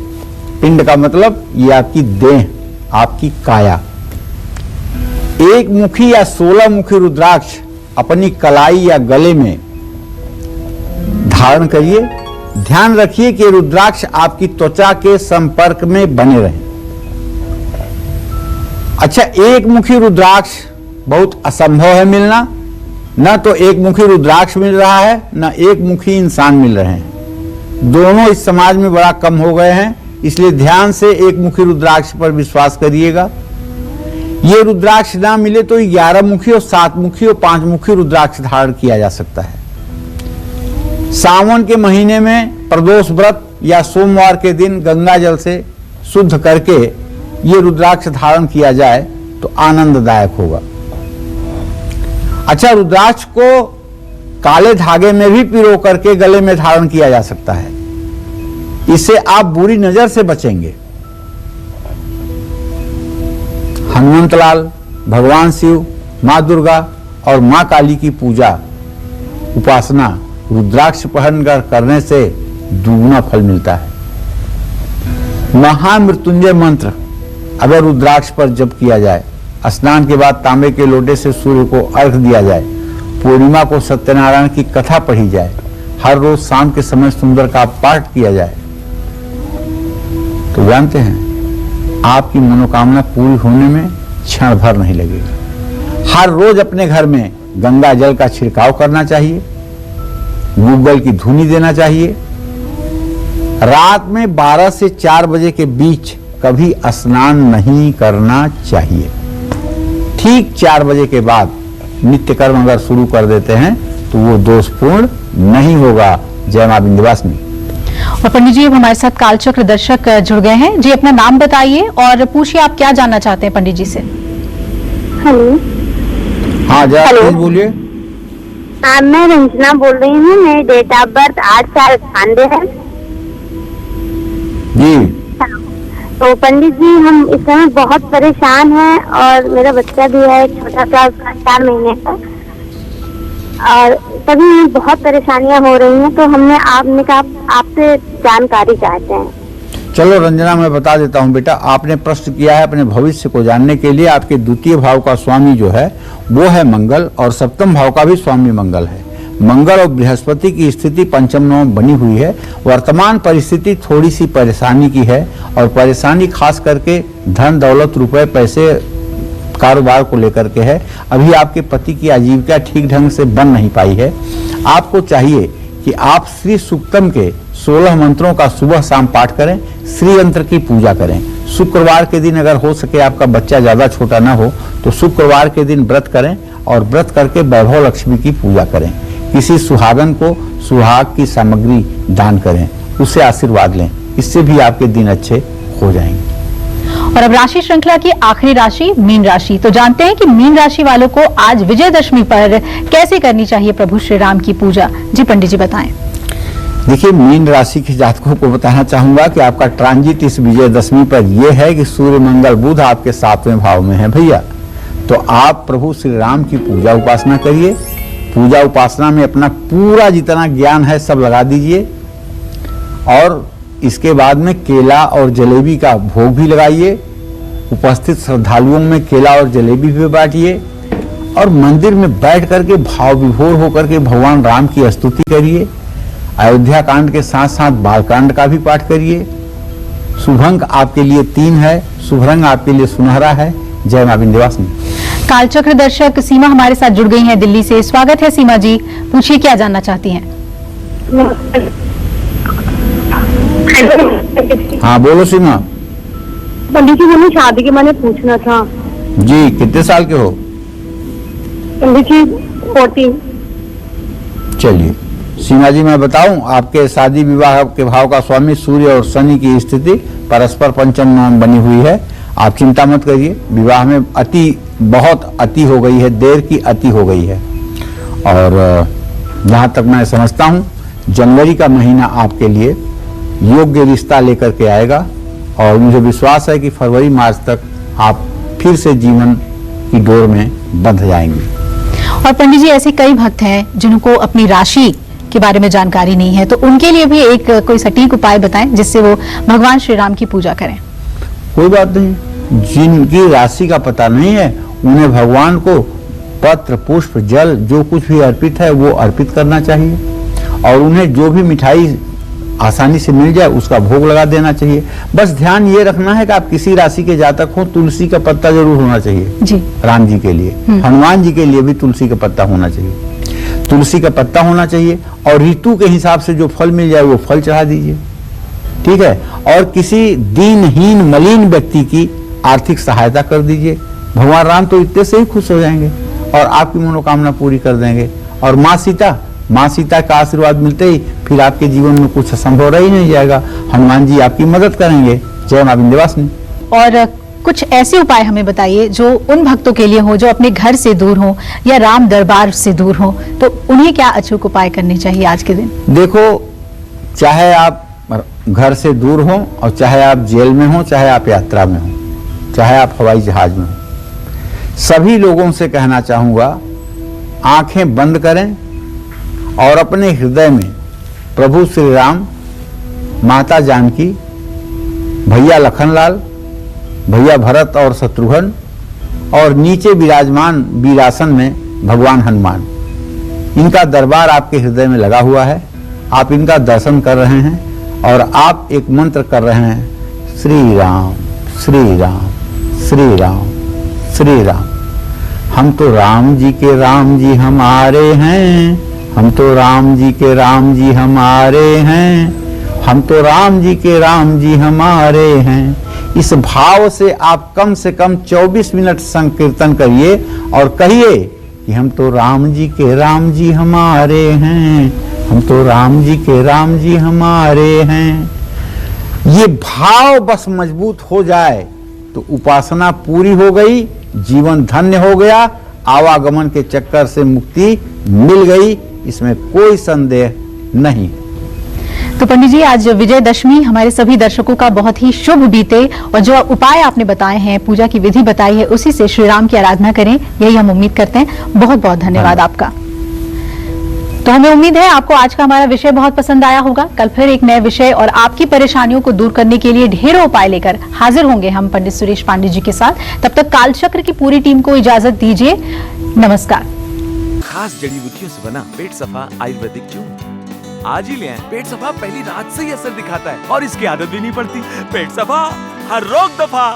पिंड का मतलब ये आपकी देह, आपकी काया। एक मुखी या 16 मुखी रुद्राक्ष अपनी कलाई या गले में धारण करिए। ध्यान रखिए कि रुद्राक्ष आपकी त्वचा के संपर्क में बने रहें। अच्छा, एक मुखी रुद्राक्ष बहुत असंभव है मिलना, न तो एक मुखी रुद्राक्ष मिल रहा है, न एक मुखी इंसान मिल रहे हैं। दोनों इस समाज में बड़ा कम हो गए हैं, इसलिए ध्यान से एक मुखी रुद्राक्ष पर विश्वास करिएगा। ये रुद्राक्ष ना मिले तो 11 मुखी और 7 मुखी और 5 मुखी रुद्राक्ष धारण किया जा सकता है। सावन के महीने में प्रदोष व्रत या सोमवार के दिन गंगा जल से शुद्ध करके ये रुद्राक्ष धारण किया जाए तो आनंददायक होगा। अच्छा, रुद्राक्ष को काले धागे में भी पिरो करके गले में धारण किया जा सकता है। इससे आप बुरी नजर से बचेंगे। हनुमंतलाल, भगवान शिव, मां दुर्गा और मां काली की पूजा उपासना रुद्राक्ष पहनकर करने से दुगुना फल मिलता है। महामृत्युंजय मंत्र अगर रुद्राक्ष पर जप किया जाए, स्नान के बाद तांबे के लोटे से सूर्य को अर्घ्य दिया जाए, पूर्णिमा को सत्यनारायण की कथा पढ़ी जाए, हर रोज शाम के समय सुंदर का पाठ किया जाए, तो जानते हैं आपकी मनोकामना पूरी होने में क्षण भर नहीं लगेगा। हर रोज अपने घर में गंगा जल का छिड़काव करना चाहिए, गूगल की धुनी देना चाहिए। रात में 12 से 4 बजे के बीच कभी स्नान नहीं करना चाहिए। ठीक 4 बजे के बाद नित्य कर्म अगर शुरू कर देते हैं तो वो दोषपूर्ण नहीं होगा। जय मां विंध्यवासिनी। और पंडित जी, अब हमारे साथ कालचक्र दर्शक जुड़ गए हैं जी। अपना नाम बताइए और पूछिए आप क्या जानना चाहते हैं पंडित जी से। हेलो। हाँ, जरा हेलो। तेज बोलिए। हाँ, मैं रंजना बोल रही हूँ। मेरी डेट ऑफ बर्थ 8/4/98 है। जी। तो पंडित जी, हम इस समय बहुत परेशान हैं और मेरा बच्चा भी है छोटा सा, उसका 4 महीने का, और सभी बहुत परेशानियां हो रही हैं। तो आपने कहा आपसे जानकारी चाहते हैं। चलो रंजना, मैं बता देता हूँ बेटा। आपने प्रश्न किया है अपने भविष्य को जानने के लिए। आपके द्वितीय भाव का स्वामी जो है वो है मंगल, और सप्तम भाव का भी स्वामी मंगल है। मंगल और बृहस्पति की स्थिति पंचम नवम बनी हुई है। वर्तमान परिस्थिति थोड़ी सी परेशानी की है, और परेशानी खास करके धन दौलत रुपए पैसे कारोबार को लेकर के है। अभी आपके पति की आजीविका ठीक ढंग से बन नहीं पाई है। आपको चाहिए कि आप श्री सूक्तम के 16 मंत्रों का सुबह शाम पाठ करें, श्री यंत्र की पूजा करें। शुक्रवार के दिन अगर हो सके, आपका बच्चा ज्यादा छोटा ना हो तो शुक्रवार के दिन व्रत करें, और व्रत करके वैभव लक्ष्मी की पूजा करें। किसी सुहागन को सुहाग की सामग्री दान करें, उससे आशीर्वाद लें। इससे भी आपके दिन अच्छे हो जाएंगे। और अब राशि श्रृंखला की आखिरी राशि मीन राशि। तो जानते हैं कि मीन राशि वालों को आज विजयदशमी पर कैसे करनी चाहिए प्रभु श्री राम की पूजा। जी पंडित जी बताएं। देखिए, मीन राशि के जातकों को बताना चाहूंगा कि आपका ट्रांजिट इस विजयदशमी पर यह है कि सूर्य मंगल बुध आपके 7वें भाव में है भैया। तो आप प्रभु श्री राम की पूजा उपासना करिए। पूजा उपासना में अपना पूरा जितना ज्ञान है सब लगा दीजिए, और इसके बाद में केला और जलेबी का भोग भी लगाइए। उपस्थित श्रद्धालुओं में केला और जलेबी भी बांटिए, और मंदिर में बैठ करके भाव विभोर होकर के भगवान राम की स्तुति करिए। अयोध्या कांड के साथ साथ बालकांड का भी पाठ करिए। शुभ अंक आपके लिए 3 है, शुभ रंग आपके लिए सुनहरा है। जय मां विंध्यवासिनी। कालचक्र दर्शक सीमा हमारे साथ जुड़ गई हैं दिल्ली से। स्वागत है सीमा जी, पूछिए क्या जानना चाहती हैं। हाँ बोलो सीमा। पंडित जी, मुझे शादी के मैंने पूछना था। जी, कितने साल के हो? पंडित जी 14। चलिए सीमा जी, मैं बताऊं, आपके शादी विवाह के भाव का स्वामी सूर्य और शनि की स्थिति परस्पर पंचम नवम बनी हुई है। आप चिंता मत करिए। विवाह में बहुत अति हो गई है, देर की अति हो गई है। और जहां तक मैं समझता हूं, जनवरी का महीना आपके लिए योग्य रिश्ता लेकर के आएगा, और मुझे विश्वास है कि फरवरी मार्च तक आप फिर से जीवन की डोर में बंध जाएंगे। और पंडित जी, ऐसे कई भक्त हैं जिनको अपनी राशि के बारे में जानकारी नहीं है, तो उनके लिए भी एक कोई सटीक उपाय बताएं जिससे वो भगवान श्री राम की पूजा करें। कोई बात नहीं, जिनकी राशि का पता नहीं है उन्हें भगवान को पत्र पुष्प जल जो कुछ भी अर्पित है वो अर्पित करना चाहिए, और उन्हें जो भी मिठाई आसानी से मिल जाए उसका भोग लगा देना चाहिए। बस ध्यान ये रखना है कि आप किसी राशि के जातक हो, तुलसी का पत्ता जरूर होना चाहिए जी। राम जी के लिए, हनुमान जी के लिए भी तुलसी का पत्ता होना चाहिए। तुलसी का पत्ता होना चाहिए और ऋतु के हिसाब से जो फल मिल जाए वो फल चढ़ा दीजिए, ठीक है। और किसी दीनहीन मलिन व्यक्ति की आर्थिक सहायता कर दीजिए। भगवान राम तो इतने से ही खुश हो जाएंगे और आपकी मनोकामना पूरी कर देंगे। और माँ सीता का आशीर्वाद मिलते ही फिर आपके जीवन में कुछ असंभव रह ही नहीं जाएगा। हनुमान जी आपकी मदद करेंगे। जय मां विंध्यवासिनी। और कुछ ऐसे उपाय हमें बताइए जो उन भक्तों के लिए हो जो अपने घर से दूर हो या राम दरबार से दूर हो, तो उन्हें क्या अचूक उपाय करने चाहिए आज के दिन? देखो, चाहे आप घर से दूर हो और चाहे आप जेल में हो, चाहे आप यात्रा में हो, चाहे आप हवाई जहाज में हो, सभी लोगों से कहना चाहूंगा आंखें बंद करें और अपने हृदय में प्रभु श्री राम, माता जानकी, भैया लखनलाल, भैया भरत और शत्रुघ्न और नीचे विराजमान वीरासन में भगवान हनुमान, इनका दरबार आपके हृदय में लगा हुआ है। आप इनका दर्शन कर रहे हैं और आप एक मंत्र कर रहे हैं, श्री राम श्री राम श्री राम श्री राम। हम तो राम जी के राम जी हमारे हैं, हम तो राम जी के राम जी हमारे हैं, हम तो राम जी के राम जी हमारे हैं। इस भाव से आप कम से कम 24 मिनट संकीर्तन करिए और कहिए कि हम तो राम जी के राम जी हमारे हैं, हम तो राम जी के राम जी हमारे हैं। ये भाव बस मजबूत हो जाए तो उपासना पूरी हो गई, जीवन धन्य हो गया, आवागमन के चक्कर से मुक्ति मिल गई, इसमें कोई संदेह नहीं। तो पंडित जी, आज विजयदशमी हमारे सभी दर्शकों का बहुत ही शुभ बीते और जो उपाय आपने बताए हैं, पूजा की विधि बताई है, उसी से श्री राम की आराधना करें, यही हम उम्मीद करते हैं। बहुत बहुत धन्यवाद आपका। तो हमें उम्मीद है आपको आज का हमारा विषय बहुत पसंद आया होगा। कल फिर एक नए विषय और आपकी परेशानियों को दूर करने के लिए ढेरों उपाय लेकर हाजिर होंगे हम पंडित सुरेश पांडे जी के साथ। तब तक कालचक्र की पूरी टीम को इजाजत दीजिए। नमस्कार। खास जड़ी बूटियों से बना पेट सफा आयुर्वेदिक चूर्ण आज ही ले आएं। पेट सफा पहली रात से ही असर दिखाता है और इसकी आदत भी नहीं पड़ती। पेट सफा, हर रोग दफा।